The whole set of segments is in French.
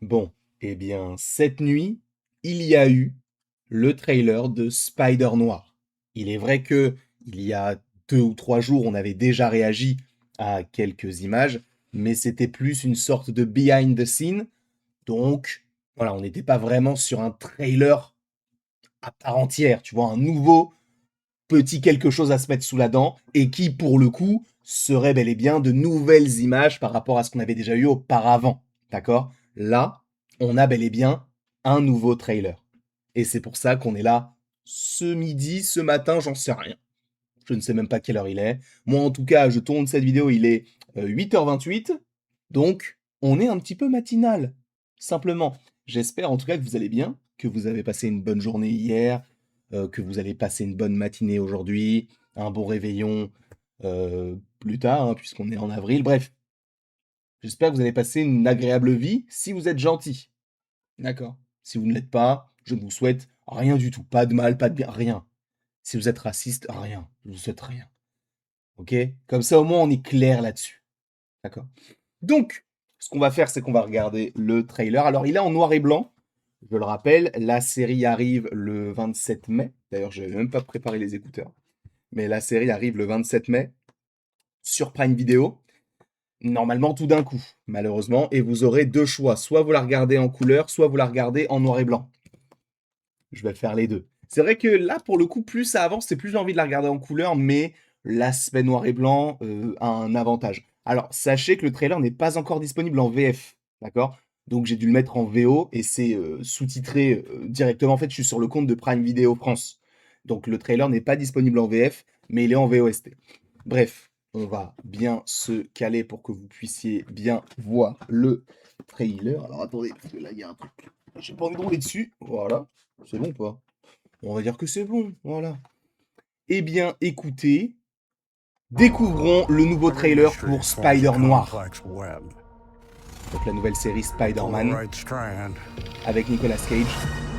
Bon, eh bien, cette nuit, il y a eu le trailer de Spider Noir. Il est vrai que il y a 2 ou 3 jours, on avait déjà réagi à quelques images, mais c'était plus une sorte de behind the scene. Donc, voilà, on n'était pas vraiment sur un trailer à part entière, tu vois, un nouveau petit quelque chose à se mettre sous la dent et qui, pour le coup, serait bel et bien de nouvelles images par rapport à ce qu'on avait déjà eu auparavant. D'accord? Là, on a bel et bien un nouveau trailer. Et c'est pour ça qu'on est là ce midi, ce matin, j'en sais rien. Je ne sais même pas quelle heure il est. Moi, en tout cas, je tourne cette vidéo, il est 8h28. Donc, on est un petit peu matinal. Simplement. J'espère en tout cas que vous allez bien, que vous avez passé une bonne journée hier, que vous allez passer une bonne matinée aujourd'hui, un bon réveillon plus tard, hein, puisqu'on est en avril. Bref, j'espère que vous allez passer une agréable vie si vous êtes gentil. D'accord? Si vous ne l'êtes pas, je ne vous souhaite rien du tout. Pas de mal, pas de bien, rien. Si vous êtes raciste, rien. Je vous souhaite rien. OK? Comme ça, au moins, on est clair là-dessus. D'accord? Donc, ce qu'on va faire, c'est qu'on va regarder le trailer. Alors, il est en noir et blanc. Je le rappelle, la série arrive le 27 mai. D'ailleurs, je n'avais même pas préparé les écouteurs. Mais la série arrive le 27 mai sur Prime Video. Normalement, tout d'un coup, malheureusement. Et vous aurez deux choix. Soit vous la regardez en couleur, soit vous la regardez en noir et blanc. Je vais faire les deux. C'est vrai que là, pour le coup, plus ça avance, c'est plus j'ai envie de la regarder en couleur, mais l'aspect noir et blanc a un avantage. Alors, sachez que le trailer n'est pas encore disponible en VF, d'accord? Donc j'ai dû le mettre en VO et c'est sous-titré directement. En fait, je suis sur le compte de Prime Video France. Donc le trailer n'est pas disponible en VF, mais il est en VOST. Bref, on va bien se caler pour que vous puissiez bien voir le trailer. Alors attendez, parce que là, il y a un truc. J'ai pas envie de rouler dessus. Voilà. C'est bon ou pas? On va dire que c'est bon, voilà. Eh bien, écoutez, découvrons le nouveau Every trailer mystery pour forms a Spider Noir. complex web. Donc la nouvelle série Pull the Spider-Man right strand, avec Nicolas Cage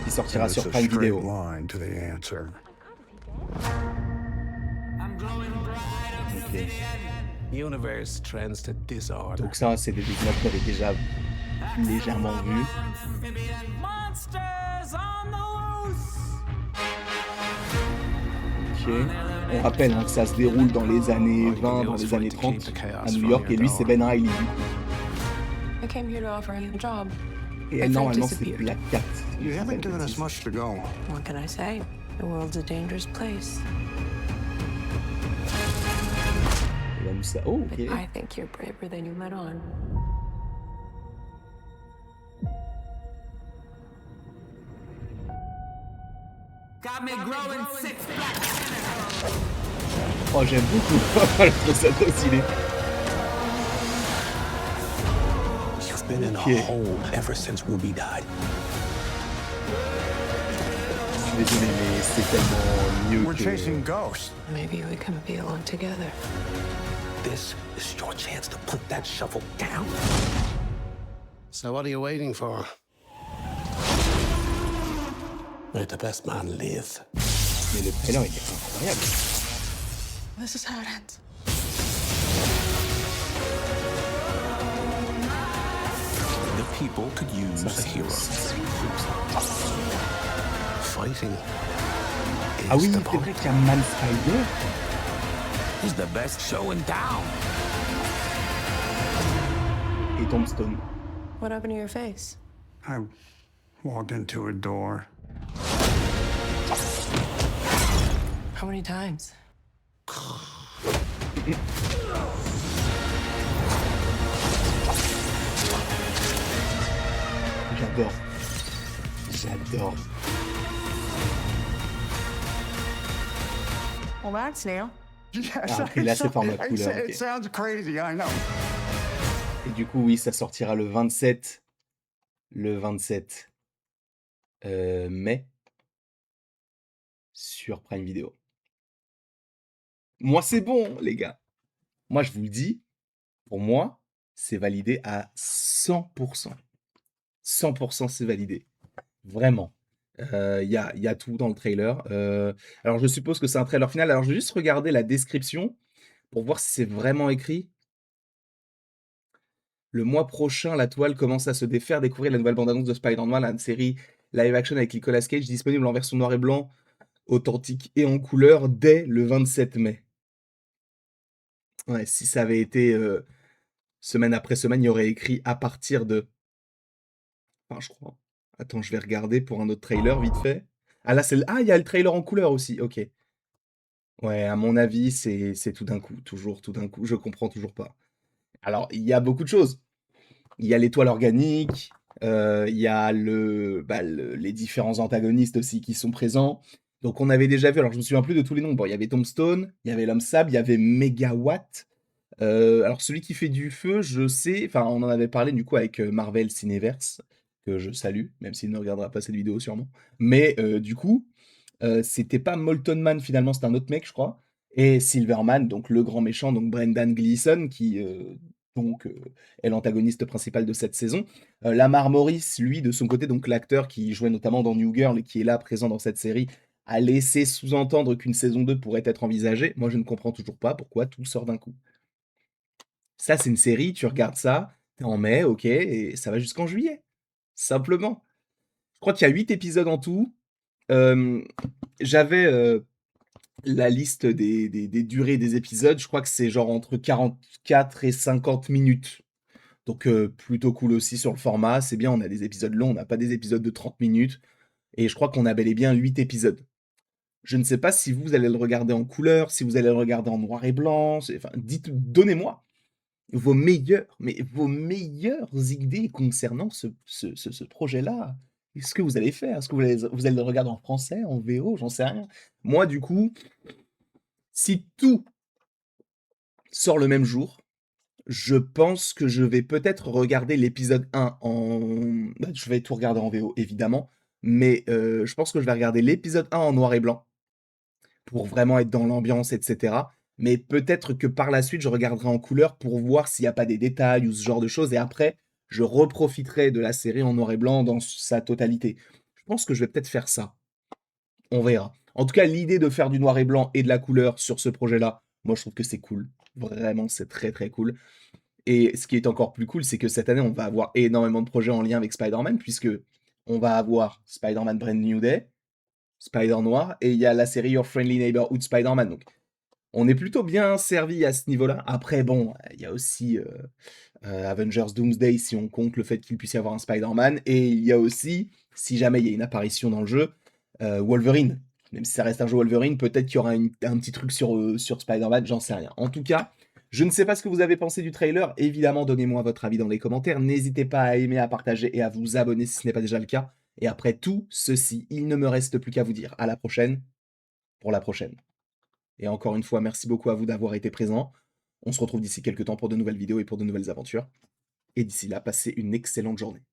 qui and sortira it's sur a Prime straight Video. line to the answer. Ok. Universe trends to disorder. Donc ça, c'est des images qu'on avait déjà légèrement vues. Ok. On rappelle hein, que ça se déroule dans les années 20, dans les années 30 à New York et lui c'est Ben Reilly. I came here to offer him a job. Et My elle friend normalement c'est disappeared. Black Cat. You haven't given us much to go. What can I say? The world's a dangerous place. L'homme ça. Oh, But ok. I think you're braver than you let on. Got me growing six Oh, j'aime beaucoup. Je trouve ça trop stylé. You've been in a Ok. hole ever since Ruby died. Je suis désolé, mais c'est tellement mieux We're que... chasing ghosts. Maybe we can be alone together. This is your chance to put that shovel down. So what are you waiting for? Let the best man live. Mais le trailer était incroyable. This is how it ends. The people could use a hero. Fighting Ah oui, is the c'est point. vrai qu'il y a Man Spider. He's the best show in town. Et Tombstone. What happened to your face? I walked into a door. How many times? J'adore. J'adore. Well, that's new. Yes, Ah, ok, là, c'est format it- couleur, It ok. sounds crazy, I know. Et du coup, oui, ça sortira le 27. Le 27 mai sur Prime Video. Moi, c'est bon, les gars. Moi, je vous le dis, pour moi, c'est validé à 100%. 100%, c'est validé. Vraiment. Il y a tout dans le trailer. Alors, je suppose que c'est un trailer final. Alors, je vais juste regarder la description pour voir si c'est vraiment écrit. Le mois prochain, la toile commence à se défaire. Découvrir la nouvelle bande-annonce de Spider-Man, la série live action avec Nicolas Cage, disponible en version noir et blanc, authentique et en couleur dès le 27 mai. Ouais, si ça avait été semaine après semaine, il y aurait écrit à partir de. Enfin, je crois. Attends, je vais regarder pour un autre trailer vite fait. Ah là, ah, il y a le trailer en couleur aussi. Ok. Ouais, à mon avis, c'est tout d'un coup. Toujours tout d'un coup. Je comprends toujours pas. Alors, il y a beaucoup de choses. Il y a l'étoile organique, il y a les différents antagonistes aussi qui sont présents. Donc on avait déjà vu, alors je me souviens plus de tous les noms. Bon, il y avait Tombstone, il y avait l'homme sable, il y avait Megawatt. Alors celui qui fait du feu, je sais, enfin on en avait parlé du coup avec Marvel Cineverse, que je salue, même s'il ne regardera pas cette vidéo sûrement. Mais du coup, c'était pas Molten Man finalement, c'était un autre mec, je crois. Et Silverman, donc le grand méchant, donc Brendan Gleeson, qui donc est l'antagoniste principal de cette saison. Lamar Morris, lui, de son côté, donc l'acteur qui jouait notamment dans New Girl et qui est là présent dans cette série, a laissé sous-entendre qu'une saison 2 pourrait être envisagée. Moi, je ne comprends toujours pas pourquoi tout sort d'un coup. Ça, c'est une série, tu regardes ça, t'es en mai, ok, et ça va jusqu'en juillet. Simplement. Je crois qu'il y a 8 épisodes en tout. J'avais la liste des durées des épisodes, je crois que c'est genre entre 44 et 50 minutes. Donc plutôt cool aussi sur le format, c'est bien, on a des épisodes longs, on n'a pas des épisodes de 30 minutes. Et je crois qu'on a bel et bien 8 épisodes. Je ne sais pas si vous allez le regarder en couleur, si vous allez le regarder en noir et blanc. Enfin, donnez-moi vos meilleures idées concernant ce projet-là. Qu'est-ce que vous allez faire? Est-ce que vous allez le regarder en français, en VO? J'en sais rien. Moi, du coup, si tout sort le même jour, je pense que je vais peut-être regarder l'épisode 1 je vais tout regarder en VO, évidemment, mais je pense que je vais regarder l'épisode 1 en noir et blanc, pour vraiment être dans l'ambiance, et cetera. Mais peut-être que par la suite, je regarderai en couleur pour voir s'il n'y a pas des détails ou ce genre de choses, et après, je reprofiterai de la série en noir et blanc dans sa totalité. Je pense que je vais peut-être faire ça. On verra. En tout cas, l'idée de faire du noir et blanc et de la couleur sur ce projet-là, moi je trouve que c'est cool. Vraiment, c'est très très cool. Et ce qui est encore plus cool, c'est que cette année, on va avoir énormément de projets en lien avec Spider-Man, puisque on va avoir Spider-Man Brand New Day, Spider-Noir, et il y a la série Your Friendly Neighborhood Spider-Man. Donc, on est plutôt bien servi à ce niveau-là. Après, bon, il y a aussi Avengers Doomsday, si on compte le fait qu'il puisse y avoir un Spider-Man, et il y a aussi, si jamais il y a une apparition dans le jeu, Wolverine. Même si ça reste un jeu Wolverine, peut-être qu'il y aura un petit truc sur Spider-Man, j'en sais rien. En tout cas, je ne sais pas ce que vous avez pensé du trailer. Évidemment, donnez-moi votre avis dans les commentaires. N'hésitez pas à aimer, à partager et à vous abonner si ce n'est pas déjà le cas. Et après tout ceci, il ne me reste plus qu'à vous dire à la prochaine pour la prochaine. Et encore une fois, merci beaucoup à vous d'avoir été présents. On se retrouve d'ici quelques temps pour de nouvelles vidéos et pour de nouvelles aventures. Et d'ici là, passez une excellente journée.